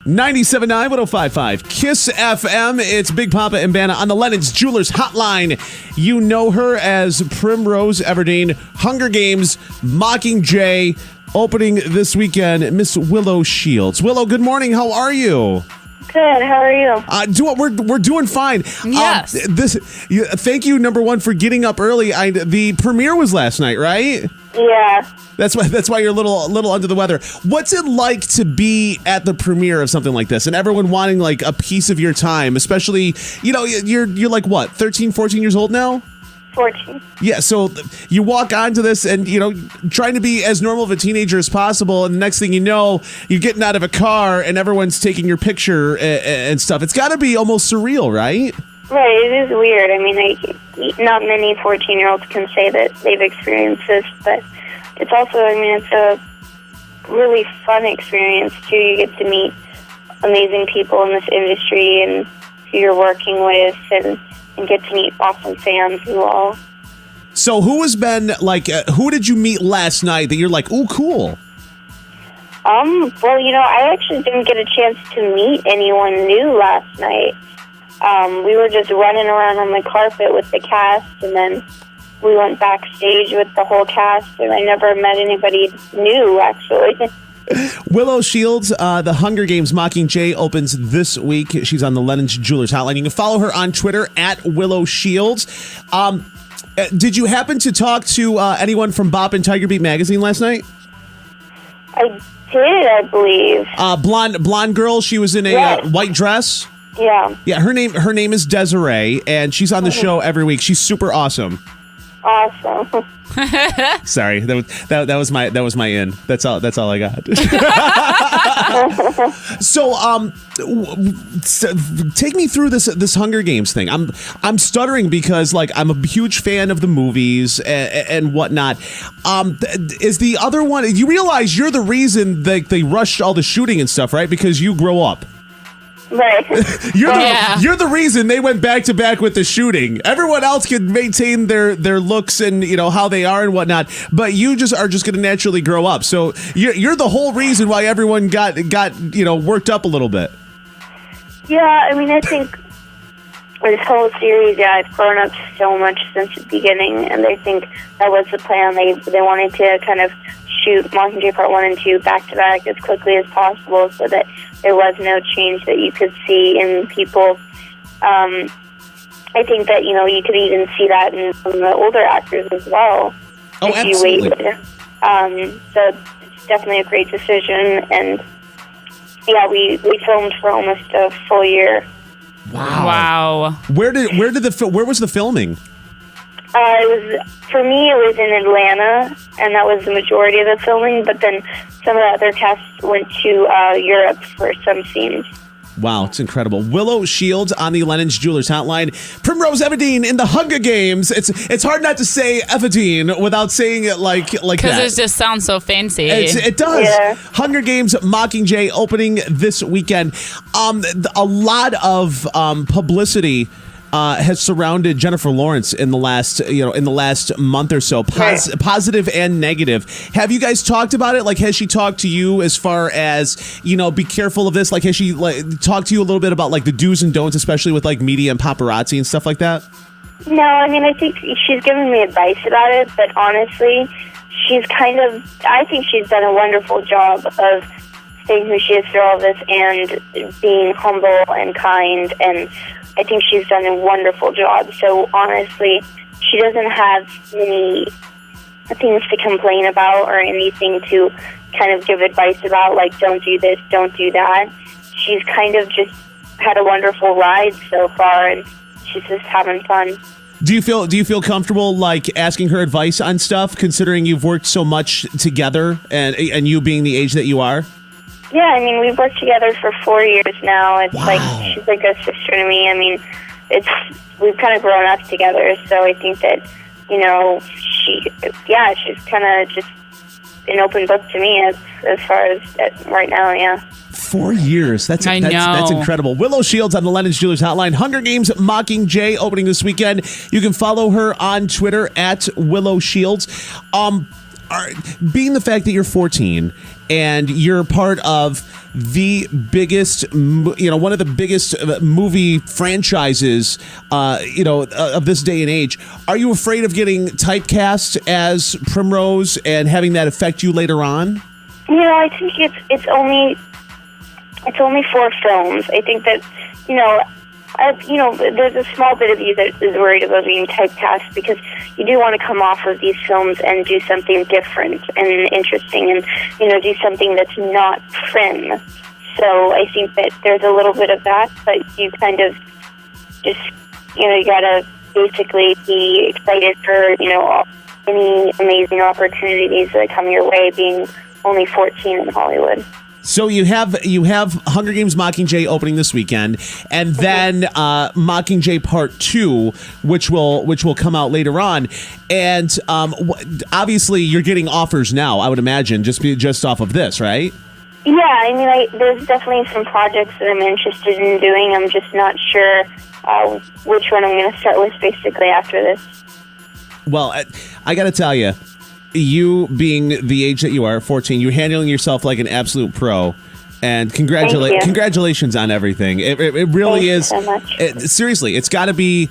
97.9, 105.5, KISS FM. It's Big Poppa and Banna on the Lennon's Jewelers Hotline. You know her as Primerose Everdeen. Hunger Games, Mockingjay, opening this weekend, Miss Willow Shields. Willow, good morning. How are you? Good. How are you? We're doing fine. Yes. Thank you, number one, for getting up early. The premiere was last night, right? Yeah. That's why you're a little under the weather. What's it like to be at the premiere of something like this and everyone wanting like a piece of your time, especially, you're like what, 13, 14 years old now? 14. Yeah, so you walk onto this and, trying to be as normal of a teenager as possible, and the next thing you know, you're getting out of a car and everyone's taking your picture and stuff. It's got to be almost surreal, right? Right, it is weird. I mean, not many 14-year-olds can say that they've experienced this, but it's also, it's a really fun experience, too. You get to meet amazing people in this industry and who you're working with, and get to meet awesome fans as well. So who did you meet last night that you're like, ooh, cool? Well, I actually didn't get a chance to meet anyone new last night. We were just running around on the carpet with the cast, and then we went backstage with the whole cast, and I never met anybody new, actually. Willow Shields, the Hunger Games Mockingjay opens this week. She's on the Lennon's Jewelers Hotline. You can follow her on Twitter at Willow Shields. Did you happen to talk to anyone from Bop and Tiger Beat magazine last night? I did, I believe. Blonde girl. She was in a white dress. Yeah. Yeah. Her name is Desiree, and she's on the show every week. She's super awesome. Awesome. Sorry, that was my in. That's all I got. So, take me through this Hunger Games thing. I'm stuttering because I'm a huge fan of the movies and whatnot. Is the other one? You realize you're the reason they rushed all the shooting and stuff, right? Because you grow up. Right. You're the reason they went back to back with the shooting. Everyone else can maintain their looks and how they are and whatnot, but you are just going to naturally grow up. So you're the whole reason why everyone got worked up a little bit. Yeah, I think this whole series, I've grown up so much since the beginning, and I think that was the plan. They wanted to kind of shoot Mockingjay Part 1 and 2 back-to-back as quickly as possible so that there was no change that you could see in people. I think that, you could even see that in some of the older actors as well. Oh, if absolutely. You waited. So it's definitely a great decision, and yeah, we filmed for almost a full year. Wow. Where was the filming? For me, it was in Atlanta, and that was the majority of the filming, but then some of the other casts went to Europe for some scenes. Wow, it's incredible. Willow Shields on the Lennon's Jewelers Hotline. Primerose Everdeen in the Hunger Games. It's hard not to say Everdeen without saying it like that. Because it just sounds so fancy. It does. Yeah. Hunger Games Mockingjay opening this weekend. A lot of publicity has surrounded Jennifer Lawrence in the last month or so, positive and negative. Have you guys talked about it? Has she talked to you as far as be careful of this? Has she talked to you a little bit about the do's and don'ts, especially with media and paparazzi and stuff like that? No, I think she's given me advice about it, but honestly, I think she's done a wonderful job of staying who she is through all this and being humble and kind, and I think she's done a wonderful job. So honestly, she doesn't have many things to complain about or anything to kind of give advice about, don't do this, don't do that. She's kind of just had a wonderful ride so far, and she's just having fun. Do you feel comfortable asking her advice on stuff, considering you've worked so much together and you being the age that you are? Yeah, we've worked together for 4 years now. It's she's like a sister to me. We've kind of grown up together, so I think that, she's kind of just an open book to me as far as right now, yeah. 4 years. That's incredible. Willow Shields on the Lennon's Jewelers Hotline. Hunger Games Mockingjay opening this weekend. You can follow her on Twitter at Willow Shields. Being the fact that you're 14 and you're part of the biggest, one of the biggest movie franchises, of this day and age. Are you afraid of getting typecast as Primrose and having that affect you later on? I think it's only 4 films. I think that, there's a small bit of you that is worried about being typecast because you do want to come off of these films and do something different and interesting and, do something that's not prim. So I think that there's a little bit of that, but you kind of just, you got to basically be excited for, any amazing opportunities that come your way being only 14 in Hollywood. So you have Hunger Games Mockingjay opening this weekend, and then Mockingjay Part 2, which will come out later on. And obviously, you're getting offers now. I would imagine just off of this, right? Yeah, there's definitely some projects that I'm interested in doing. I'm just not sure which one I'm going to start with basically after this. Well, I got to tell you. You being the age that you are, 14, you're handling yourself like an absolute pro. And congratulations on everything. It really is. Thank you so much. Seriously, it's got to be,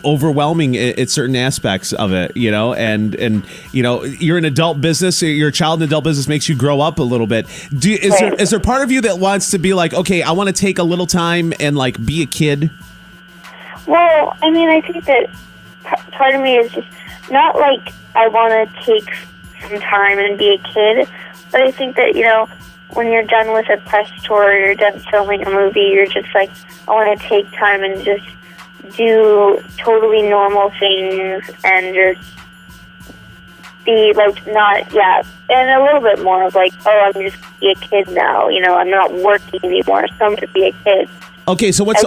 overwhelming at certain aspects of it, and you're an adult business, your child in adult business makes you grow up a little bit. Is there part of you that wants to be like, okay, I want to take a little time and like be a kid? Well, I think that part of me is just not like I want to take some time and be a kid, but I think that, when you're done with a press tour or you're done filming a movie, you're just like, I want to take time and just do totally normal things and just be like, and a little bit more of like, I'm just be a kid now, I'm not working anymore, so I'm going to be a kid. Okay, so what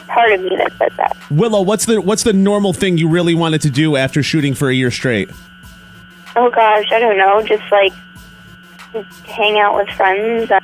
part of me that says that? Willow, what's the normal thing you really wanted to do after shooting for a year straight? Oh gosh, I don't know. Just like hang out with friends. I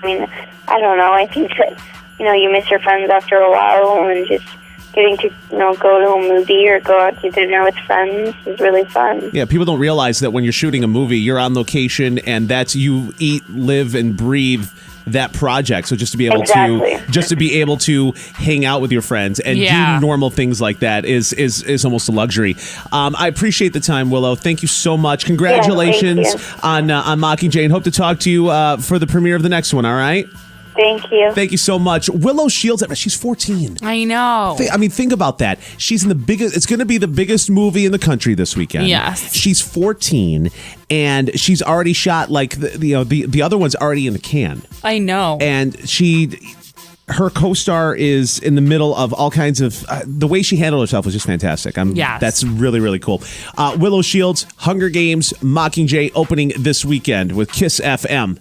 don't know. I think that you miss your friends after a while, and just getting to go to a movie or go out to dinner with friends is really fun. Yeah, people don't realize that when you're shooting a movie, you're on location, and that's you eat, live, and breathe that project. So just to be able to hang out with your friends and do normal things like that is almost a luxury. I appreciate the time, Willow. Thank you so much. Congratulations on Mockingjay, and hope to talk to you for the premiere of the next one. All right. Thank you. Thank you so much. Willow Shields, she's 14. I know. Think about that. She's in the biggest, it's going to be the biggest movie in the country this weekend. Yes. She's 14, and she's already shot, like, the other one's already in the can. I know. And her co-star is in the middle of all kinds of, the way she handled herself was just fantastic. That's really, really cool. Willow Shields, Hunger Games, Mockingjay opening this weekend with KISS FM.